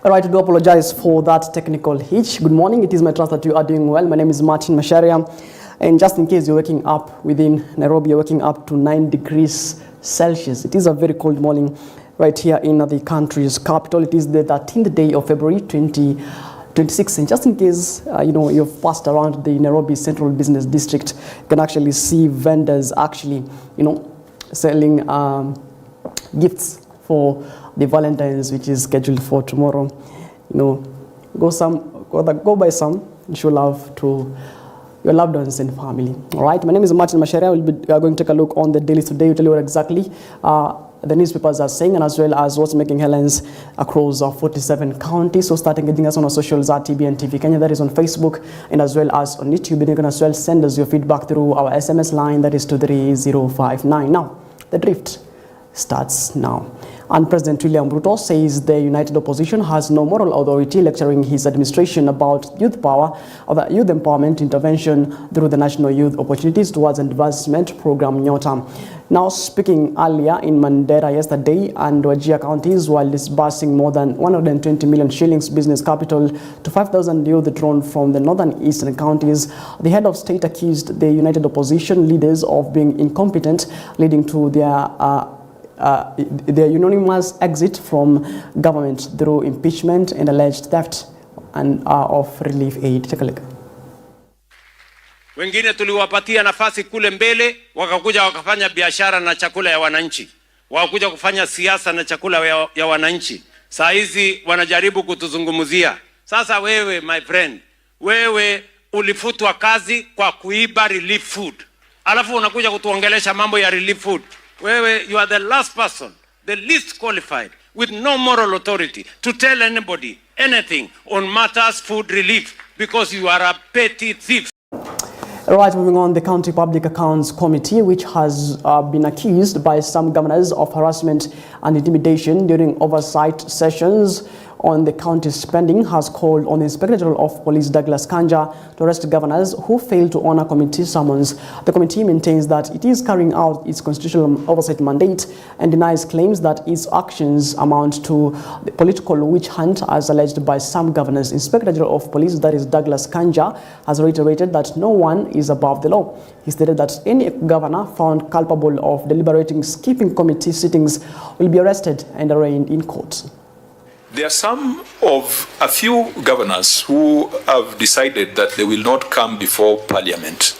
Alright, I do apologize for that technical hitch. Good morning, it is my trust that you are doing well. My name is Macharia, and just in case you're waking up within Nairobi, you're waking up to 9 degrees Celsius. It is a very cold morning right here in the country's capital. It is the 13th day of February 2026, and just in case you've passed around the Nairobi Central Business District, you can actually see vendors actually selling gifts for the Valentine's, which is scheduled for tomorrow. Go buy some, show love to your loved ones and family. All right, my name is Macharia. We'll be going to take a look on the daily today. We'll tell you what exactly the newspapers are saying, and as well as what's making headlines across 47 counties. So start engaging us on our socials at EBN TV Kenya, that is on Facebook, and as well as on YouTube. And you can as well send us your feedback through our SMS line, that is 23059. Now, the drift starts now. And President William Ruto says the united opposition has no moral authority, lecturing his administration about youth power or the youth empowerment intervention through the National Youth Opportunities Towards Advancement Program Nyota. Now, speaking earlier in Mandera yesterday and Wajir counties while disbursing more than 120 million shillings business capital to 5,000 youth drawn from the northern eastern counties, the head of state accused the united opposition leaders of being incompetent, leading to their unanimous exit from government through impeachment and alleged theft and of relief aid. Take a look. Wengine tuliwapatia nafasi kule mbele, wakakuja wakafanya biashara na chakula ya wananchi, wakakuja kufanya siasa na chakula ya wananchi. Saa hizi wanajaribu kutuzungumzia. Sasa wewe, my friend, wewe ulifutwa kazi kwa kuiba relief food, alafu unakuja kutuongelesha mambo ya relief food. Wewe, you are the last person, the least qualified, with no moral authority to tell anybody anything on matters food relief, because you are a petty thief. All right, moving on, the County Public Accounts Committee, which has been accused by some governors of harassment and intimidation during oversight sessions on the county's spending, has called on the Inspector General of Police Douglas Kanja to arrest governors who failed to honor committee summons. The committee maintains that it is carrying out its constitutional oversight mandate and denies claims that its actions amount to the political witch hunt as alleged by some governors. Inspector General of Police, that is Douglas Kanja, has reiterated that no one is above the law. He stated that any governor found culpable of deliberating skipping committee sittings will be arrested and arraigned in court. There are a few governors who have decided that they will not come before Parliament,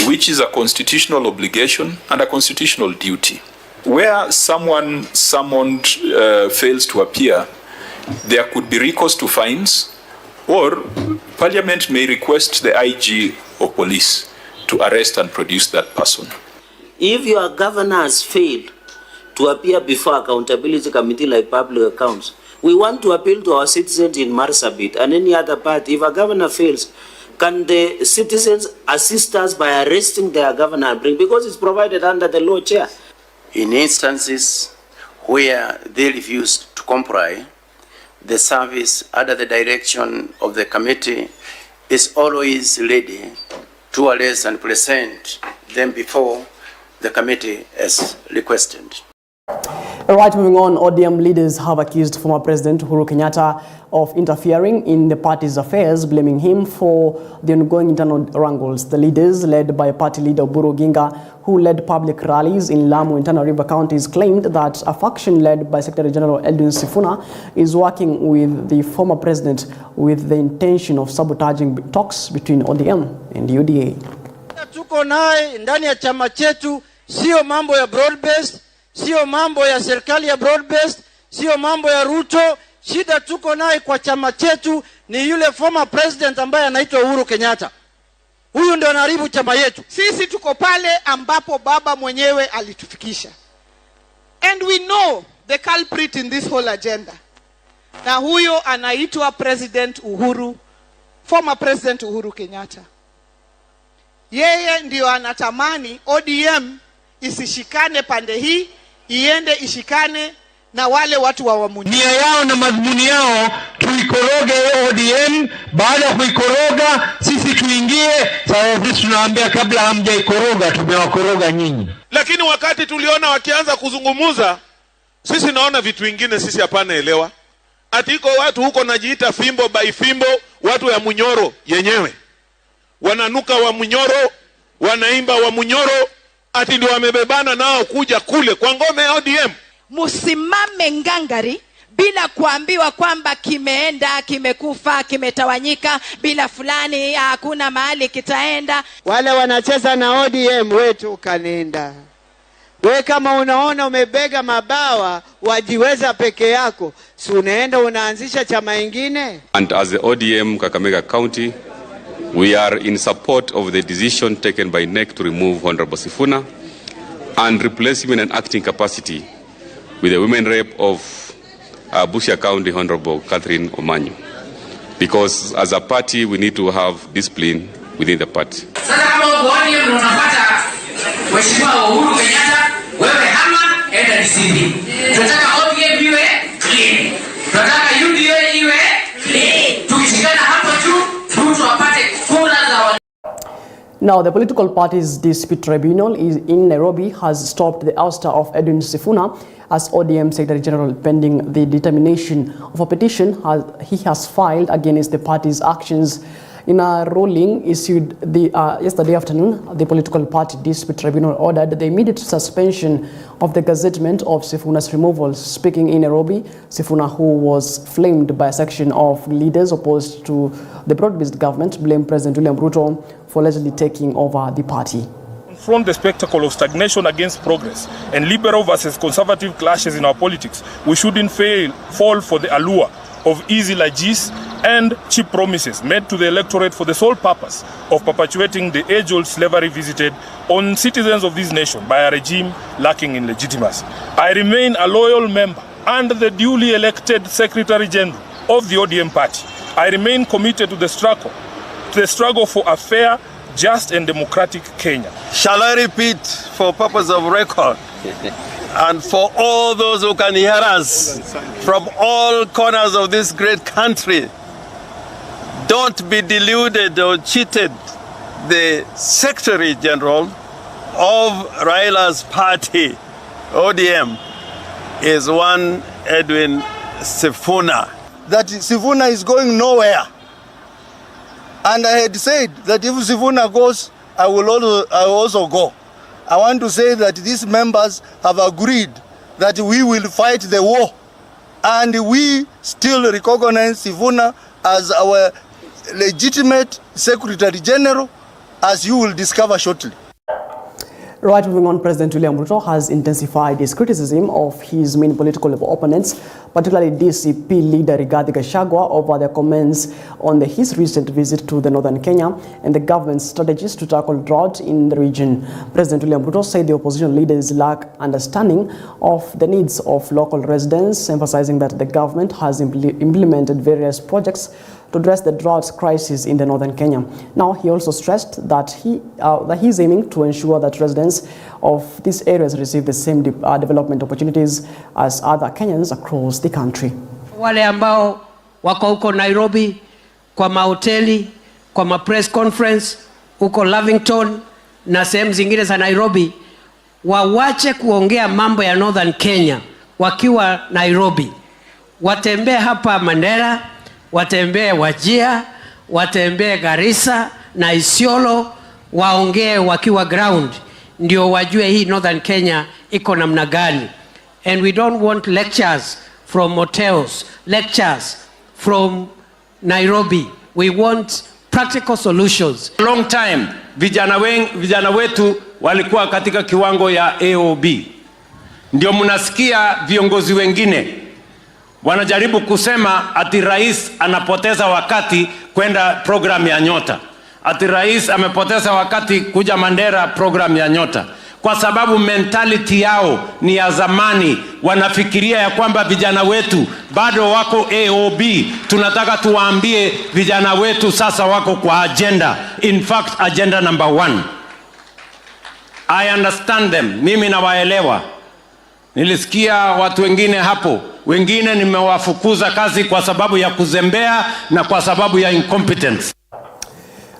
which is a constitutional obligation and a constitutional duty. Where someone summoned fails to appear, there could be recourse to fines, or Parliament may request the IG of police to arrest and produce that person. If your governors fail to appear before accountability committee like public accounts, we want to appeal to our citizens in Marsabit and any other part. If a governor fails, can the citizens assist us by arresting their governor and bring, because it's provided under the law, Chair? In instances where they refused to comply, the service under the direction of the committee is always ready to arrest and present them before the committee as requested. All right, moving on, ODM leaders have accused former President Uhuru Kenyatta of interfering in the party's affairs, blaming him for the ongoing internal wrangles. The leaders, led by party leader Oburu Oginga, who led public rallies in Lamu and Tana River counties, claimed that a faction led by Secretary General Edwin Sifuna is working with the former president with the intention of sabotaging talks between ODM and UDA. Tuko naye ndani ya chama chetu, sio mambo ya broad-based, sio mambo ya serikali ya broad-based, sio mambo ya Ruto. Shida tuko naye kwa chama chetu ni yule former president ambaye anaitwa Uhuru Kenyatta. Huyu ndio anaharibu chama yetu. Sisi tuko pale ambapo baba mwenyewe alitufikisha. And we know the culprit in this whole agenda. Na huyo anaitwa President Uhuru, former President Uhuru Kenyatta. Yeye ndio anatamani ODM isishikane pande hii, iende ishikane na wale watu wa Wamunyoro. Nia yao na madhumuni yao tuikoroge ODM, baada ya kuikoroga sisi tuingie. Sasa sisi tunaambia kabla hamjaikoroga tumewakoroga nyinyi. Lakini wakati tuliona wakianza kuzungumuza, sisi naona vitu vingine sisi hapana elewa. Atiko watu huko najiita fimbo by fimbo, watu ya Munyoro yenyewe. Wananuka wa Munyoro, wanaimba wa Munyoro, ati ndio wamebebana nao kuja kule kwa ngome ya ODM. Musimame ngangari bila kuambiwa kwamba kimeenda, kimekufa, kimetawanyika, bila fulani hakuna mahali kitaenda. Wale wanacheza na ODM wetu kanenda. We kama unaona umebega mabawa, wajiweza peke yako, si unaenda unaanzisha chama ingine? And as the ODM Kakamega County, we are in support of the decision taken by NEC to remove Honorable Sifuna and replace him in an acting capacity with the women rep of Busia County, Honorable Catherine Omanyo. Because as a party, we need to have discipline within the party. Now, the political parties dispute tribunal in Nairobi has stopped the ouster of Edwin Sifuna as ODM Secretary General pending the determination of a petition he has filed against the party's actions. In a ruling issued yesterday afternoon, the political party dispute tribunal ordered the immediate suspension of the gazettement of Sifuna's removal. Speaking in Nairobi, Sifuna, who was flamed by a section of leaders opposed to the broad-based government, blamed President William Ruto for allegedly taking over the party. From the spectacle of stagnation against progress and liberal versus conservative clashes in our politics, we shouldn't fall for the allure of easy largesse and cheap promises made to the electorate for the sole purpose of perpetuating the age-old slavery visited on citizens of this nation by a regime lacking in legitimacy. I remain a loyal member and the duly elected Secretary General of the ODM party. I remain committed to the struggle for a fair, just and democratic Kenya. Shall I repeat for purpose of record and for all those who can hear us from all corners of this great country? Don't be deluded or cheated. The Secretary General of Raila's party, ODM, is one Edwin Sifuna. That Sifuna is going nowhere. And I had said that if Sifuna goes, I will also go. I want to say that these members have agreed that we will fight the war. And we still recognize Sifuna as our legitimate Secretary General, as you will discover shortly. Right, moving on, President William Ruto has intensified his criticism of his main political opponents, particularly DCP leader Rigathi Gachagua, over their comments on his recent visit to the northern Kenya and the government's strategies to tackle drought in the region. President William Ruto said the opposition leaders lack understanding of the needs of local residents, emphasizing that the government has implemented various projects to address the drought crisis in the northern Kenya. Now, he also stressed that he is aiming to ensure that residents of these areas receive the same development opportunities as other Kenyans across the country. Wale ambao wako huko Nairobi kwa mahoteli, kwa ma press conference, huko Lavington na sehemu zingine za Nairobi, wawache kuongea mambo ya northern Kenya wakiwa Nairobi. Watembee hapa Mandera, watembee Wajir, watembee Garissa na Isiolo, waongee wakiwa ground, ndio wajue hii northern Kenya iko namna gani. And we don't want lectures from hotels, lectures from Nairobi. We want practical solutions. Long time vijana wetu walikuwa katika kiwango ya AOB. Ndio mnasikia viongozi wengine wanajaribu kusema ati rais anapoteza wakati kwenda program ya Nyota. Ati rais amepoteza wakati kuja Mandera program ya Nyota. Kwa sababu mentality yao ni ya zamani. Wanafikiria ya kwamba vijana wetu bado wako AOB. Tunataka tuwaambie vijana wetu sasa wako kwa agenda. In fact, agenda number 1. I understand them. Mimi nawaelewa. Nilisikia watu wengine hapo. Wengine nimewafukuza kazi kwa sababu ya kuzembea na kwa sababu ya incompetence.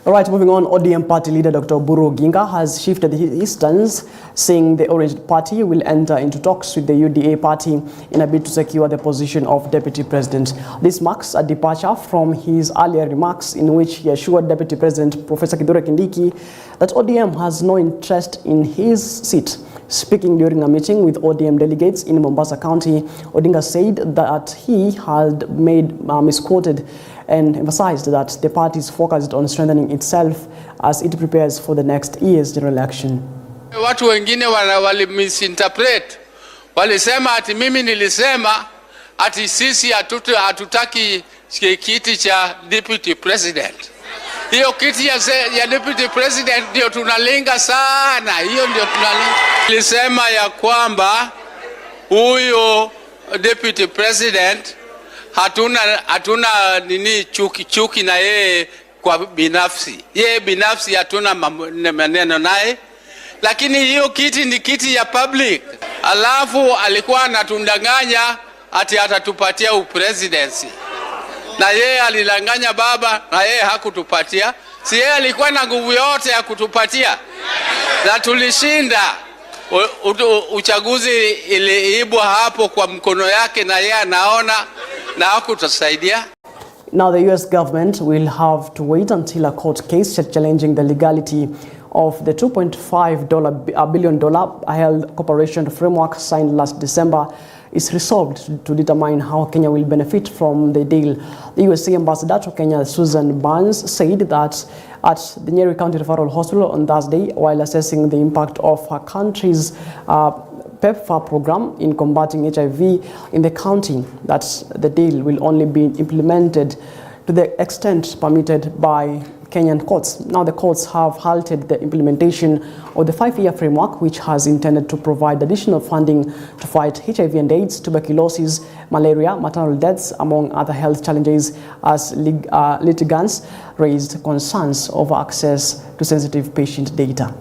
All right, moving on, ODM party leader Dr. Oburu Oginga has shifted his stance, saying the Orange Party will enter into talks with the UDA party in a bid to secure the position of deputy president. This marks a departure from his earlier remarks in which he assured Deputy President Professor Kithure Kindiki that ODM has no interest in his seat. Speaking during a meeting with ODM delegates in Mombasa County, Odinga said that he had misquoted and emphasized that the party is focused on strengthening itself as it prepares for the next year's general election. Watu wengine wali misinterpret, walisema ati mimi nilisema ati sisi hatutaki kiti cha deputy president. Hiyo kiti ya deputy president ndio tunalenga sana, hiyo ndio tunalenga. Nilisema ya kwamba huyo deputy president hatuna nini chuki na yeye kwa binafsi. Yeye binafsi hatuna maneno naye, lakini hiyo kiti ni kiti ya public. Alafu alikuwa anatundanganya ati atatupatia upresidency. Na yeye alidanganya baba na yeye hakutupatia. Si yeye alikuwa na nguvu yote ya kutupatia. Na tulishinda. Uchaguzi iliibwa hapo kwa mkono yake na yeye anaona na hakutusaidia. Now the US government will have to wait until a court case challenging the legality of the $2.5 billion held cooperation framework signed last December is resolved to determine how Kenya will benefit from the deal. The USA ambassador to Kenya, Susan Burns, said that at the Nyeri County Referral Hospital on Thursday while assessing the impact of her country's PEPFAR program in combating HIV in the county, that the deal will only be implemented to the extent permitted by Kenyan courts. Now the courts have halted the implementation of the 5-year framework, which has intended to provide additional funding to fight HIV and AIDS, tuberculosis, malaria, maternal deaths, among other health challenges, as litigants raised concerns over access to sensitive patient data.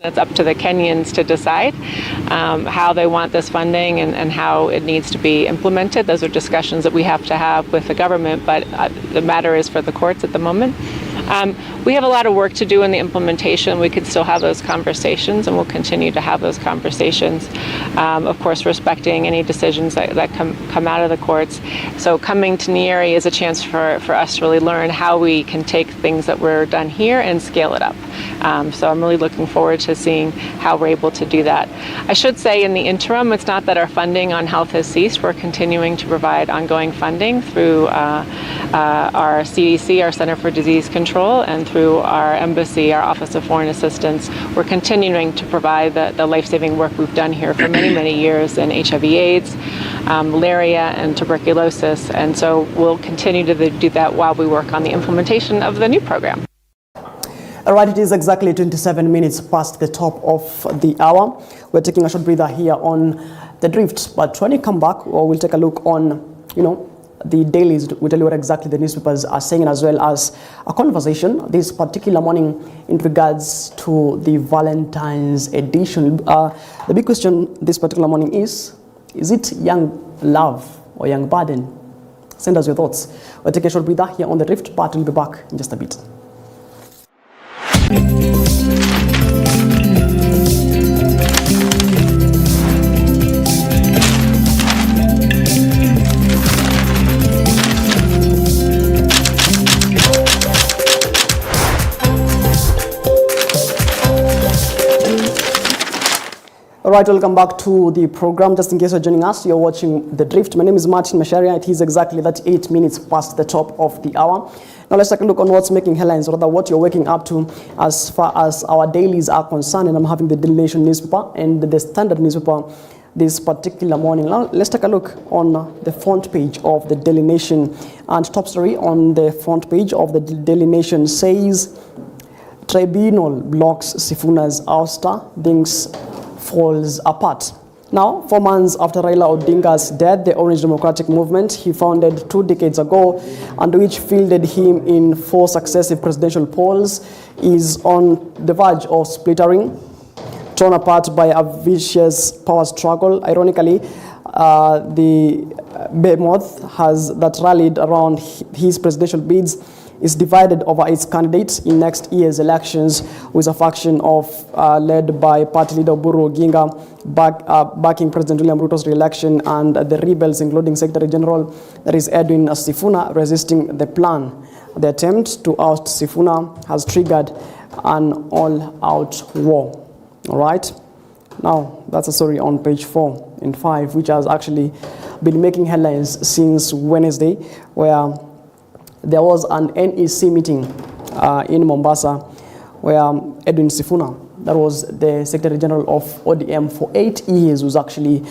It's up to the Kenyans to decide how they want this funding and how it needs to be implemented. Those are discussions that we have to have with the government, but the matter is for the courts at the moment. We have a lot of work to do in the implementation. We could still have those conversations, and we'll continue to have those conversations, of course respecting any decisions that come out of the courts. So coming to Nyeri is a chance for us to really learn how we can take things that were done here and scale it up. So I'm really looking forward to seeing how we're able to do that. I should say in the interim, it's not that our funding on health has ceased. We're continuing to provide ongoing funding through our CDC, our Center for Disease Control, and through our embassy, our Office of Foreign Assistance. We're continuing to provide the life-saving work we've done here for many, many years in HIV/AIDS, malaria, and tuberculosis. And so we'll continue to do that while we work on the implementation of the new program. All right, it is exactly 27 minutes past the top of the hour. We're taking a short breather here on The Drift. But when we come back, we'll take a look on, the dailies. We'll tell you what exactly the newspapers are saying, as well as a conversation this particular morning in regards to the Valentine's edition. The big question this particular morning is it young love or young burden? Send us your thoughts. We'll take a short breather here on The Drift, but we'll be back in just a bit. All right, welcome back to the program. Just in case you're joining us, you're watching The Drift. My name is Macharia. It is exactly 8 minutes past the top of the hour. Now let's take a look on what's making headlines, or rather what you're waking up to as far as our dailies are concerned. And I'm having the Daily Nation newspaper and the Standard newspaper this particular morning. Now let's take a look on the front page of the Daily Nation. And top story on the front page of the Daily Nation says, Tribunal blocks Sifuna's ouster, things falls apart. Now, 4 months after Raila Odinga's death, the Orange Democratic Movement he founded 2 decades ago, and which fielded him in 4 successive presidential polls, is on the verge of splintering, torn apart by a vicious power struggle. Ironically, the behemoth that rallied around his presidential bids is divided over its candidates in next year's elections, with a faction led by party leader Oburu Oginga backing President William Ruto's re-election, and the rebels, including Secretary General, that is Edwin Sifuna, resisting the plan. The attempt to oust Sifuna has triggered an all-out war. All right? Now, that's a story on page 4 and 5, which has actually been making headlines since Wednesday, where there was an NEC meeting in Mombasa, where Edwin Sifuna, that was the Secretary General of ODM for 8 years, was actually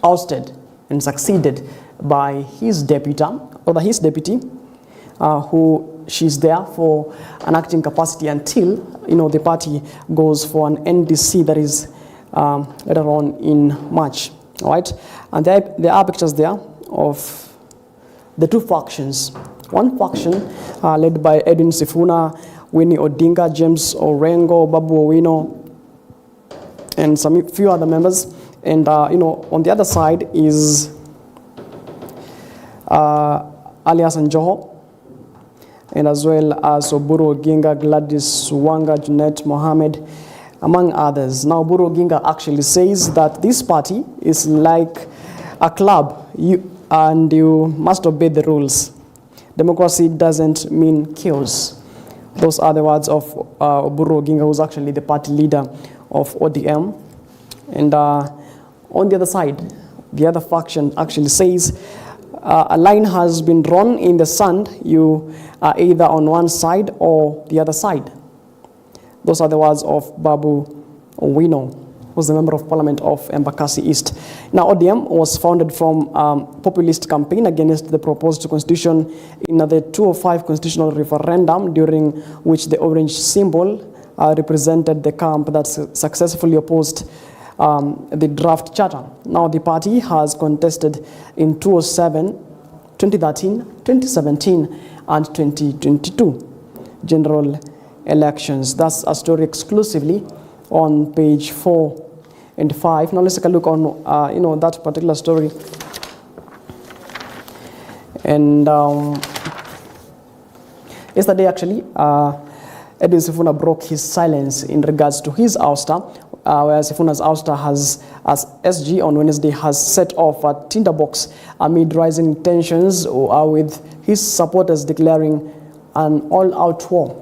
ousted and succeeded by his deputy, who she's there for an acting capacity until the party goes for an NDC that is later on in March. All right, and there are pictures there of the two factions. One faction led by Edwin Sifuna, Winnie Odinga, James Orengo, Babu Owino, and few other members. And on the other side is Alias Njoho, and as well as Oburu Oginga, Gladys Wanga, Junet Mohammed, among others. Now, Oburu Oginga actually says that this party is like a club, and you must obey the rules. Democracy doesn't mean chaos. Those are the words of Oburu Oginga, who's actually the party leader of ODM. And on the other side, the other faction actually says a line has been drawn in the sand. You are either on one side or the other side. Those are the words of Babu Owino, who's the member of parliament of Embakasi East. Now, ODM was founded from populist campaign against the proposed constitution in the 2005 constitutional referendum, during which the orange symbol represented the camp that successfully opposed the draft charter. Now, the party has contested in 2007, 2013, 2017, and 2022 general elections. That's a story exclusively on page 4 and 5. Now let's take a look on that particular story. And yesterday, actually, Edwin Sifuna broke his silence in regards to his ouster, where Sifuna's ouster has, as SG on Wednesday, has set off a tinderbox amid rising tensions with his supporters declaring an all-out war.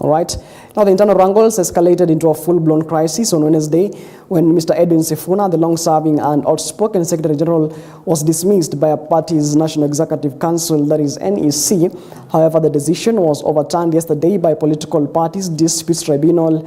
All right. Now, the internal wrangles escalated into a full-blown crisis on Wednesday when Mr. Edwin Sifuna, the long-serving and outspoken Secretary General, was dismissed by a party's National Executive Council, that is NEC. However, the decision was overturned yesterday by political parties' disputes tribunal,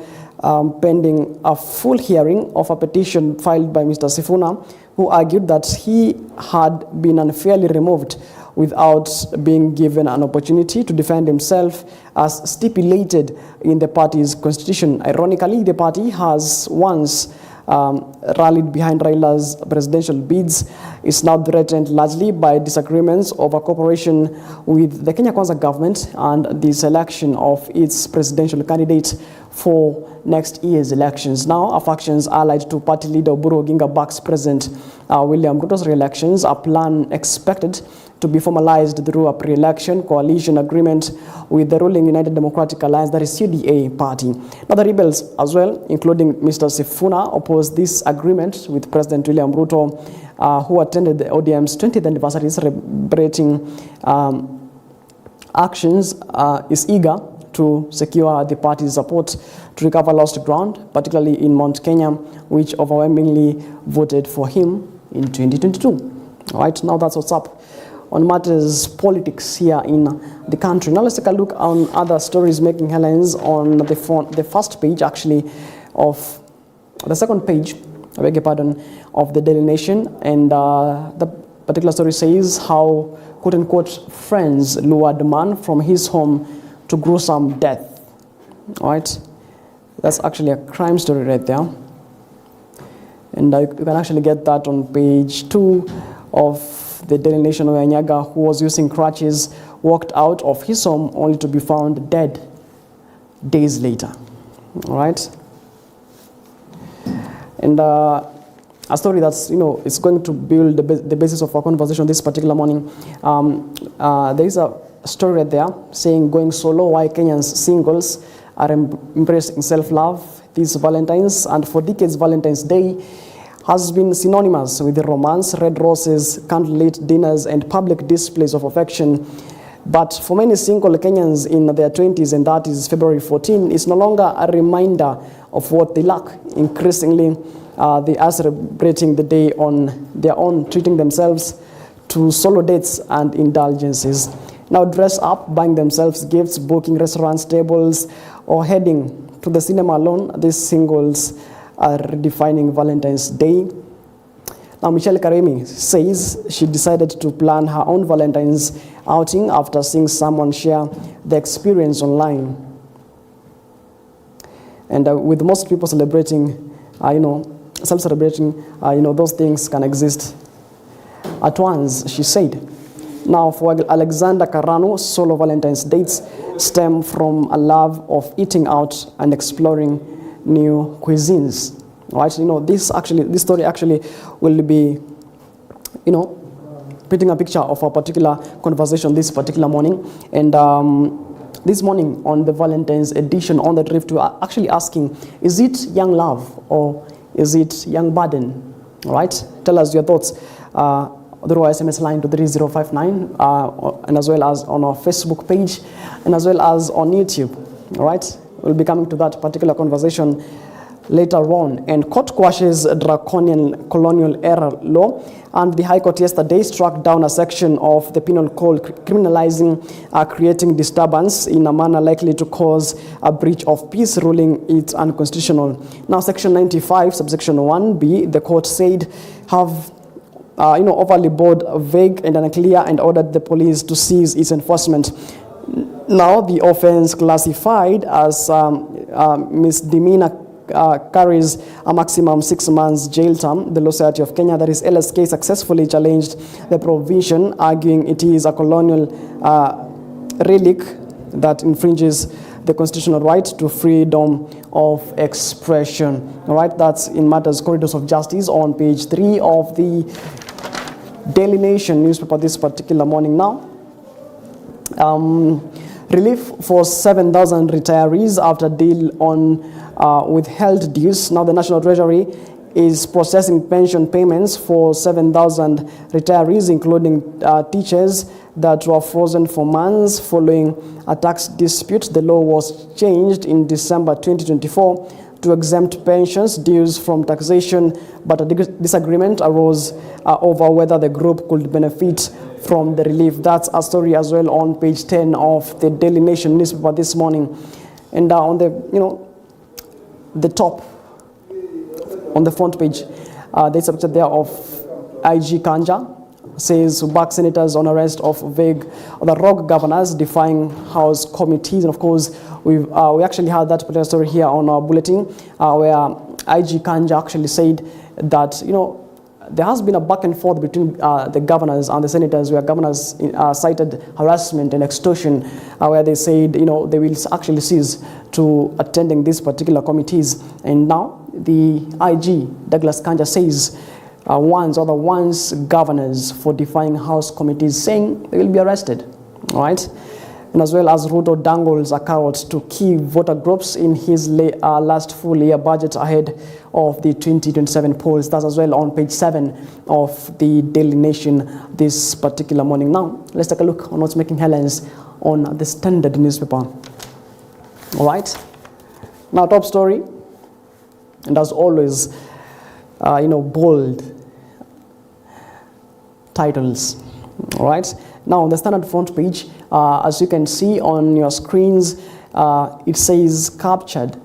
pending a full hearing of a petition filed by Mr. Sifuna, who argued that he had been unfairly removed without being given an opportunity to defend himself as stipulated in the party's constitution. Ironically, the party has once rallied behind Raila's presidential bids, is now threatened largely by disagreements over cooperation with the Kenya Kwanza government and the selection of its presidential candidate for next year's elections. Now, our factions allied to party leader Oburu Oginga backs President William Ruto's re-elections, a plan expected to be formalized through a pre-election coalition agreement with the ruling United Democratic Alliance, that is UDA party. Now, the rebels as well, including Mr. Sifuna, opposed this agreement with President William Ruto, who attended the ODM's 20th anniversary celebrating actions, is eager to secure the party's support to recover lost ground, particularly in Mount Kenya, which overwhelmingly voted for him in 2022. All right, now that's what's up on matters politics here in the country. Now let's take a look on other stories making headlines on the first page, actually, of the second page, I beg your pardon, of the Daily Nation. And the particular story says how, quote-unquote, friends lured man from his home to gruesome death. All right, that's actually a crime story right there. And you can actually get that on page 2 of the Daily Nation, where Nyaga, who was using crutches, walked out of his home only to be found dead days later. All right. And a story that's, it's going to build the basis of our conversation this particular morning. There is a story right there saying going solo, why Kenyans singles are embracing self-love this Valentine's. And for decades, Valentine's Day has been synonymous with romance, red roses, candlelit dinners, and public displays of affection. But for many single Kenyans in their 20s and 30s, February 14 is no longer a reminder of what they lack. Increasingly, they are celebrating the day on their own, treating themselves to solo dates and indulgences. Now dress up, buying themselves gifts, booking restaurants, tables, or heading to the cinema alone. These singles are redefining Valentine's Day. Now Michelle Karemi says she decided to plan her own Valentine's outing after seeing someone share the experience online. And with most people celebrating, some celebrating, those things can exist at once, she said. Now for Alexander Carano, solo Valentine's dates stem from a love of eating out and exploring new cuisines. Right? This story actually will be, painting a picture of a particular conversation this particular morning. And this morning on the Valentine's edition on the drift, we are actually asking, is it young love or is it young burden? All right? Tell us your thoughts through our SMS line to 3059 and as well as on our Facebook page and as well as on YouTube. All right? We'll be coming to that particular conversation later on. And court quashes draconian colonial era law, and the High Court yesterday struck down a section of the penal code criminalizing creating disturbance in a manner likely to cause a breach of peace, ruling it unconstitutional. Now section 95 subsection 1b, the court said have overly broad, vague and unclear, and ordered the police to cease its enforcement. Now the offense classified as misdemeanor carries a maximum 6 months jail term. The Law Society of Kenya, that is LSK, successfully challenged the provision, arguing it is a colonial relic that infringes the constitutional right to freedom of expression. All right, that's in Matters Corridors of Justice on page 3 of the Daily Nation newspaper this particular morning. Now, relief for 7,000 retirees after deal on withheld dues. Now the National Treasury is processing pension payments for 7,000 retirees, including teachers that were frozen for months following a tax dispute. The law was changed in December 2024 to exempt pensions dues from taxation, but a disagreement arose over whether the group could benefit from the relief. That's a story as well on page 10 of the Daily Nation newspaper this morning. And on the top, on the front page, there's a picture there of IG Kanja, says who back senators on arrest of vague the rogue governors defying House committees. And of course, we actually had that particular story here on our bulletin, where IG Kanja actually said that there has been a back and forth between the governors and the senators, where governors cited harassment and extortion, where they said they will actually cease to attending these particular committees. And now the IG Douglas Kanja says once governors for defying House committees, saying they will be arrested. All right. And as well as Ruto dangles a carrot to key voter groups in his last full-year budget ahead of the 2027 polls. That's as well on page 7 of the Daily Nation this particular morning. Now, let's take a look on what's making headlines on the Standard newspaper. All right. Now, top story, and as always, bold titles. All right. Now, on the Standard front page, as you can see on your screens, it says captured,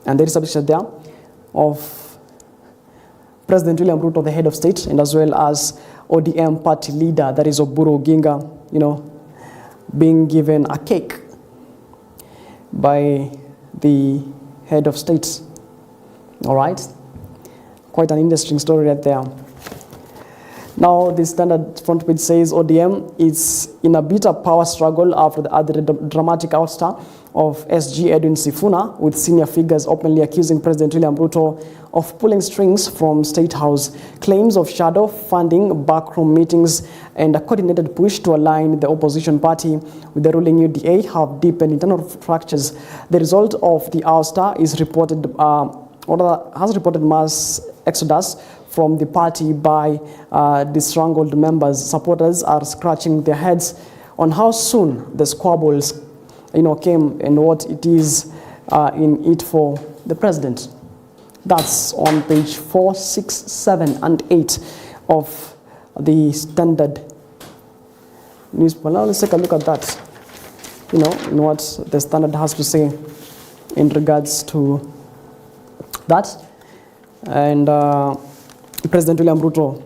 and there is a picture there of President William Ruto, the head of state, and as well as ODM party leader, that is Oburu Oginga, being given a cake by the head of state. All right, quite an interesting story right there. Now, the Standard front page says ODM is in a bitter power struggle after the dramatic ouster of SG Edwin Sifuna, with senior figures openly accusing President William Ruto of pulling strings from State House. Claims of shadow funding, backroom meetings, and a coordinated push to align the opposition party with the ruling UDA have deepened internal fractures. The result of the ouster is reported, has reported mass exodus from the party by disgruntled members. Supporters are scratching their heads on how soon the squabbles, came and what it is in it for the president. That's on page 4, 6, 7, and 8 of the Standard newspaper. Now let's take a look at that. In what the Standard has to say in regards to that. And President William Ruto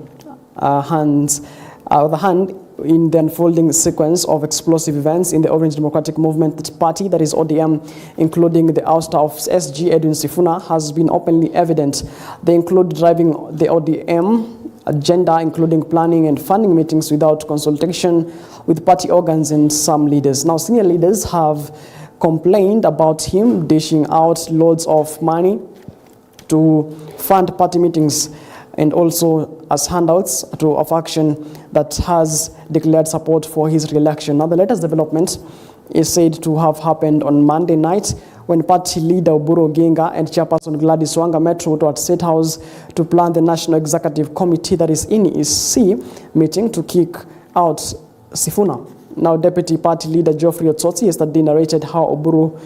hands the hand in the unfolding sequence of explosive events in the Orange Democratic Movement Party, that is ODM, including the ouster of SG Edwin Sifuna, has been openly evident. They include driving the ODM agenda, including planning and funding meetings without consultation with party organs and some leaders. Now, senior leaders have complained about him dishing out loads of money to fund party meetings and also as handouts to a faction that has declared support for his re-election. Now, the latest development is said to have happened on Monday night when party leader Oburu Oginga and chairperson Gladys Wanga met Ruto at State House to plan the National Executive Committee, that is NEC, meeting to kick out Sifuna. Now, Deputy Party Leader Geoffrey Otsotsi yesterday narrated how Oburu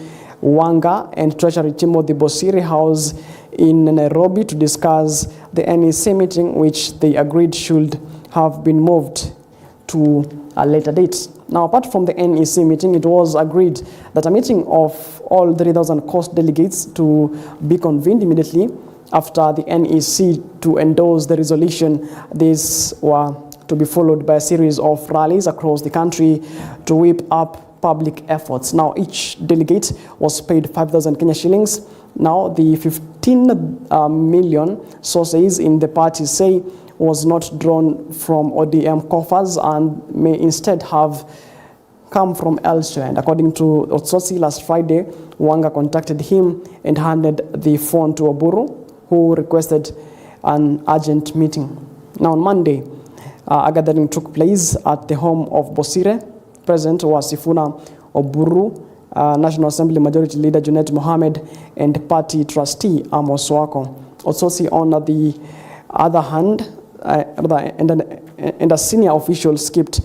Wanga and Treasury Timothy Bosiri House in Nairobi to discuss the NEC meeting, which they agreed should have been moved to a later date. Now, apart from the NEC meeting, it was agreed that a meeting of all 3,000 coast delegates to be convened immediately after the NEC to endorse the resolution. These were to be followed by a series of rallies across the country to whip up public efforts. Now, each delegate was paid 5,000 Kenya shillings. Now, the 15 million sources in the party say was not drawn from ODM coffers and may instead have come from elsewhere. And according to Otsotsi, last Friday, Wanga contacted him and handed the phone to Oburu, who requested an urgent meeting. Now, on Monday, a gathering took place at the home of Bosire. Present was Sifuna, Oburu, National Assembly Majority Leader Junet Mohammed, and Party Trustee Amos Wako. Otsotsi, on the other hand, and a senior official skipped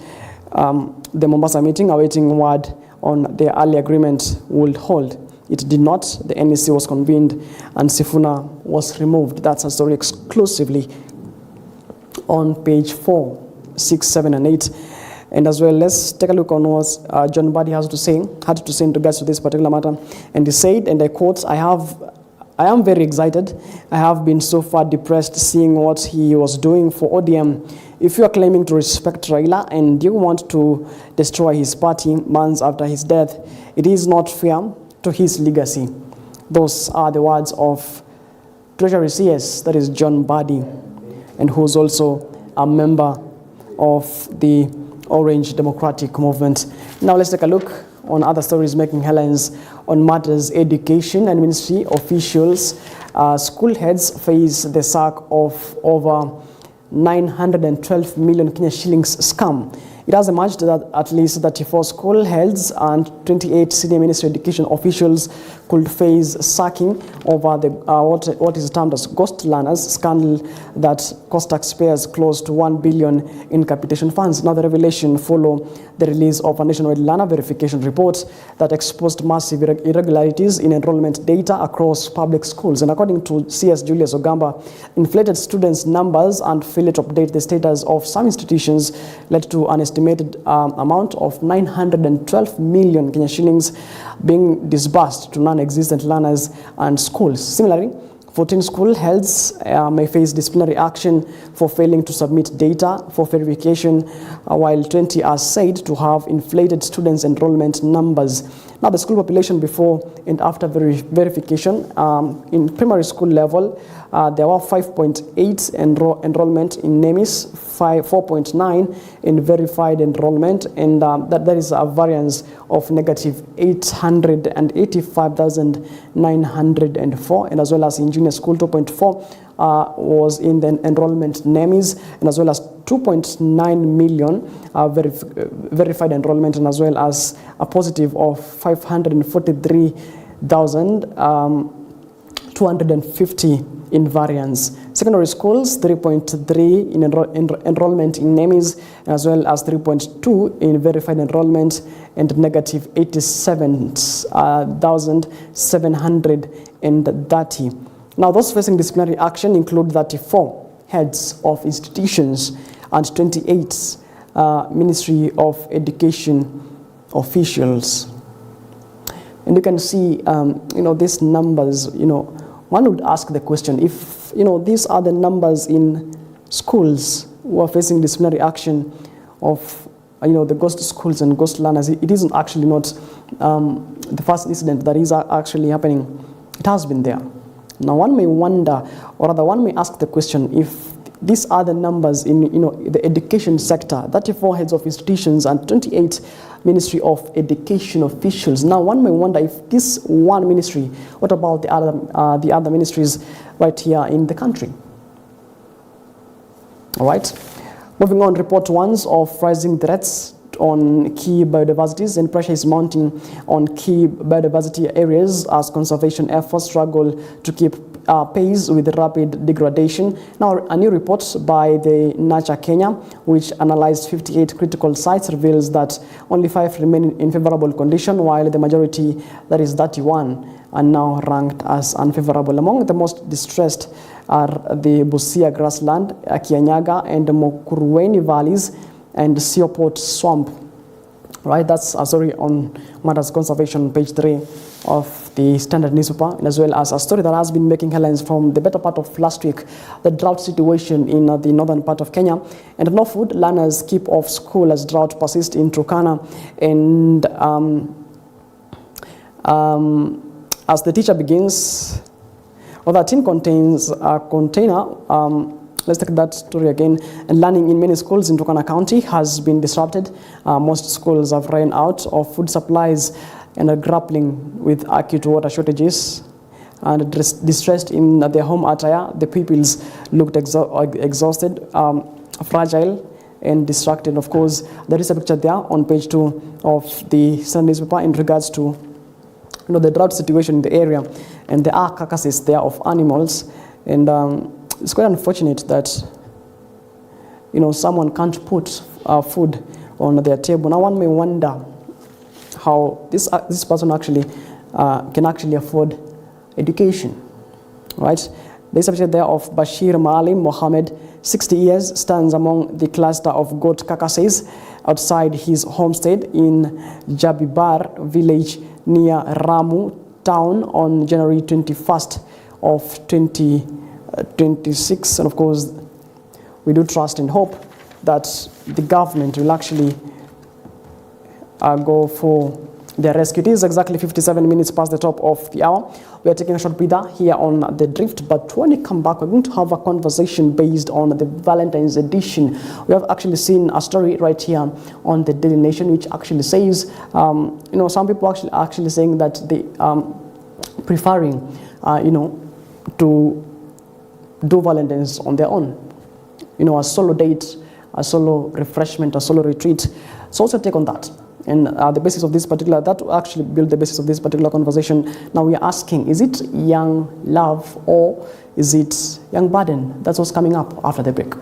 the Mombasa meeting, awaiting word on the early agreement would hold. It did not. The NEC was convened and Sifuna was removed. That's a story exclusively on page 4, 6, 7, and 8. And as well, let's take a look on what John Buddy had to say in regards to this particular matter. And he said, and I quote, I am very excited. I have been so far depressed seeing what he was doing for ODM. If you are claiming to respect Raila and you want to destroy his party months after his death, it is not fair to his legacy. Those are the words of Treasury CS, that is John Buddy, and who's also a member of the Orange Democratic Movement. Now let's take a look on other stories making headlines on matters education and ministry officials. School heads face the sack of over 912 million Kenya shillings scam. It has emerged that at least 34 school heads and 28 senior ministry education officials could face sacking over the what is termed as ghost learners scandal that cost taxpayers close to 1 billion in capitation funds. Now, the revelation follow the release of a nationwide learner verification report that exposed massive irregularities in enrollment data across public schools. And according to CS Julius Ogamba, inflated students' numbers and failure to update the status of some institutions led to an estimated amount of 912 million Kenya shillings being disbursed to non-existent learners and schools. Similarly, 14 school heads may face disciplinary action for failing to submit data for verification, while 20 are said to have inflated students' enrollment numbers. Now, the school population before and after verification, in primary school level, there were 5.8 enrollment in NEMIS, 4.9 in verified enrollment, and that is a variance of negative 885,904, and as well as in junior school, 2.4 was in the enrollment NEMIS, and as well as 2.9 million verified enrollment, and as well as a positive of 543,250 in variance. Secondary schools, 3.3 in enrollment in NEMIS, as well as 3.2 in verified enrollment, and negative 87,730. Now, those facing disciplinary action include 34 heads of institutions and 28 Ministry of Education officials. And you can see, these numbers, one would ask the question, if, these are the numbers in schools who are facing disciplinary action of, the ghost schools and ghost learners, it isn't actually not the first incident that is actually happening. It has been there. Now, one may wonder, or rather one may ask the question, if these are the numbers in the education sector, 34 heads of institutions and 28 Ministry of Education officials. Now, one may wonder, if this one ministry, what about the other ministries right here in the country? All right. Moving on, report ones of rising threats on key biodiversities, and pressure is mounting on key biodiversity areas as conservation efforts struggle to keep pace with rapid degradation. Now, a new report by the Nature Kenya, which analyzed 58 critical sites, reveals that only 5 remain in favorable condition, while the majority, that is 31, are now ranked as unfavorable. Among the most distressed are the Busia grassland, Kianyaga, and Mokuruweni valleys, and Seoport swamp. Right, that's a story on matters conservation, page 3 of the Standard newspaper, and as well as a story that has been making headlines from the better part of last week, the drought situation in the northern part of Kenya. And no food, learners keep off school as drought persists in Turkana. And as the teacher begins, the tin contains a container. Let's take that story again. And learning in many schools in Turkana County has been disrupted. Most schools have run out of food supplies and are grappling with acute water shortages and distressed in their home attire. The pupils looked exhausted, fragile, and distracted. Of course, there is a picture there on page 2 of the Sunday newspaper in regards to the drought situation in the area, and there are carcasses there of animals, and it's quite unfortunate that someone can't put food on their table. Now, one may wonder how this person actually can actually afford education, right? There's a picture there of Bashir Maalim Mohammed, 60 years, stands among the cluster of goat carcasses outside his homestead in Jabibar village near Ramu town on January 21st of 2026. And of course, we do trust and hope that the government will actually go for their rescue. It is exactly 57 minutes past the top of the hour. We are taking a short breather here on The Drift, but when we come back, we're going to have a conversation based on the Valentine's edition. We have actually seen a story right here on the Daily Nation, which actually says, some people actually saying that they preferring, to do Valentine's on their own. A solo date, a solo refreshment, a solo retreat. So also take on that. And the basis of this particular, that will actually build the basis of this particular conversation. Now we are asking, is it young love or is it young burden? That's what's coming up after the break.